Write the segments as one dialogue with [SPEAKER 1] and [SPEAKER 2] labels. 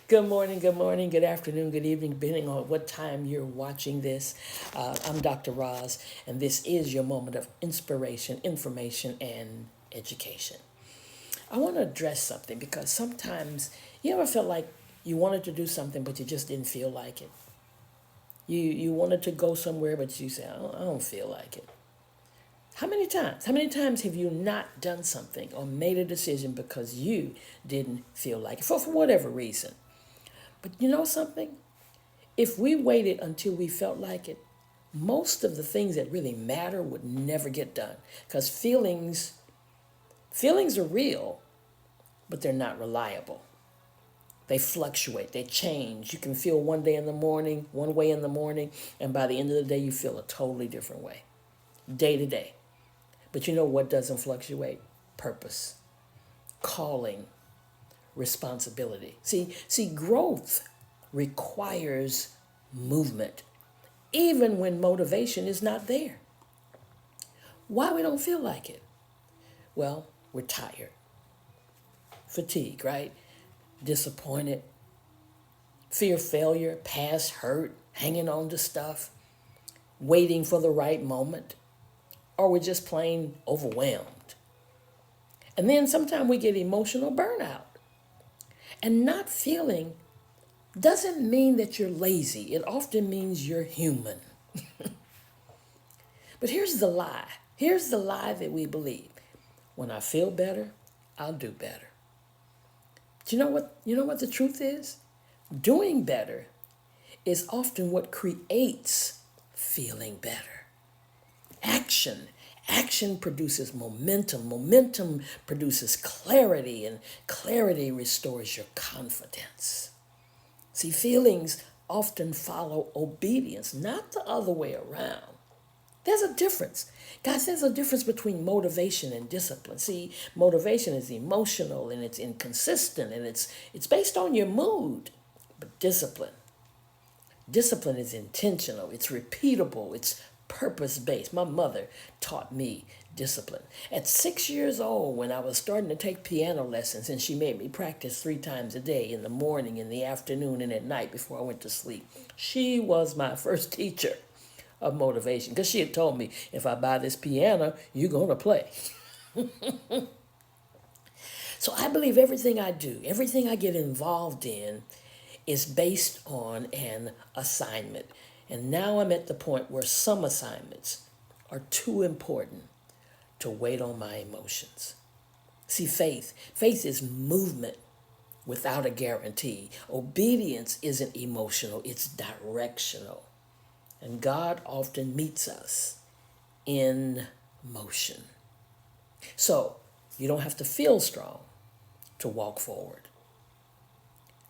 [SPEAKER 1] good morning, good afternoon, good evening, depending on what time you're watching this. I'm Dr. Roz, and this is your moment of inspiration, information, and education. I want to address something because sometimes you ever felt like you wanted to do something, but you just didn't feel like it. You wanted to go somewhere, but you said, I don't feel like it. How many times? How many times have you not done something or made a decision because you didn't feel like it for whatever reason? But you know something? If we waited until we felt like it, most of the things that really matter would never get done because feelings are real, but they're not reliable. They fluctuate, they change. You can feel one day in the morning, one way in the morning, and by the end of the day you feel a totally different way, day to day. But you know what doesn't fluctuate? Purpose, calling, responsibility. See, growth requires movement, even when motivation is not there. Why we don't feel like it? Well, we're tired, fatigue, right? Disappointed, fear of failure, past hurt, hanging on to stuff, waiting for the right moment, or we're just plain overwhelmed. And then sometimes we get emotional burnout. And not feeling doesn't mean that you're lazy. It often means you're human. But here's the lie. Here's the lie that we believe. When I feel better, I'll do better. But you know what? You know what the truth is? Doing better is often what creates feeling better. Action. Action produces momentum. Momentum produces clarity, and clarity restores your confidence. See, feelings often follow obedience, not the other way around. There's a difference. Guys, there's a difference between motivation and discipline. See, motivation is emotional and it's inconsistent and it's based on your mood. But discipline is intentional, it's repeatable, it's purpose-based. My mother taught me discipline. At 6 years old, when I was starting to take piano lessons, and she made me practice 3 times a day, in the morning, in the afternoon, and at night before I went to sleep. She was my first teacher of motivation because she had told me, if I buy this piano, you're going to play. So I believe everything I do, everything I get involved in, is based on an assignment. And now I'm at the point where some assignments are too important to wait on my emotions. See, faith is movement without a guarantee. Obedience isn't emotional, it's directional. And God often meets us in motion. So you don't have to feel strong to walk forward.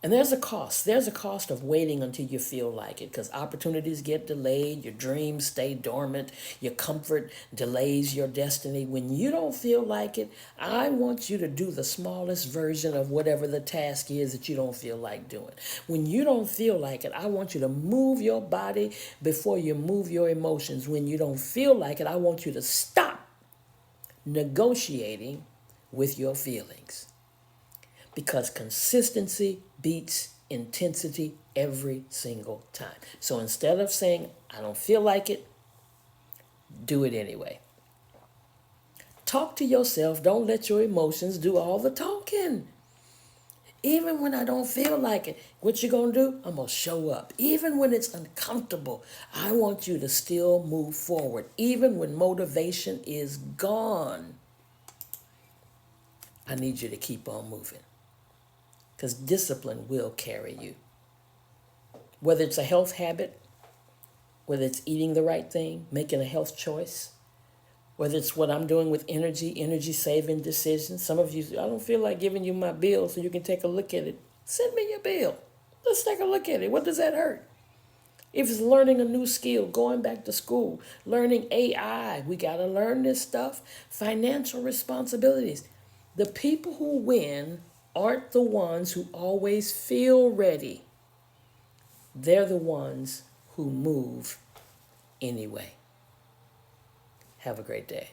[SPEAKER 1] And there's a cost. There's a cost of waiting until you feel like it because opportunities get delayed, your dreams stay dormant, your comfort delays your destiny. When you don't feel like it, I want you to do the smallest version of whatever the task is that you don't feel like doing. When you don't feel like it, I want you to move your body before you move your emotions. When you don't feel like it, I want you to stop negotiating with your feelings because consistency beats intensity every single time. So instead of saying, I don't feel like it, do it anyway. Talk to yourself. Don't let your emotions do all the talking. Even when I don't feel like it, what you gonna do? I'm gonna show up. Even when it's uncomfortable, I want you to still move forward. Even when motivation is gone, I need you to keep on moving. Because discipline will carry you. Whether it's a health habit, whether it's eating the right thing, making a health choice, whether it's what I'm doing with energy saving decisions. Some of you, I don't feel like giving you my bill so you can take a look at it. Send me your bill. Let's take a look at it. What does that hurt? If it's learning a new skill, going back to school, learning AI, we got to learn this stuff. Financial responsibilities. The people who win aren't the ones who always feel ready. They're the ones who move anyway. Have a great day.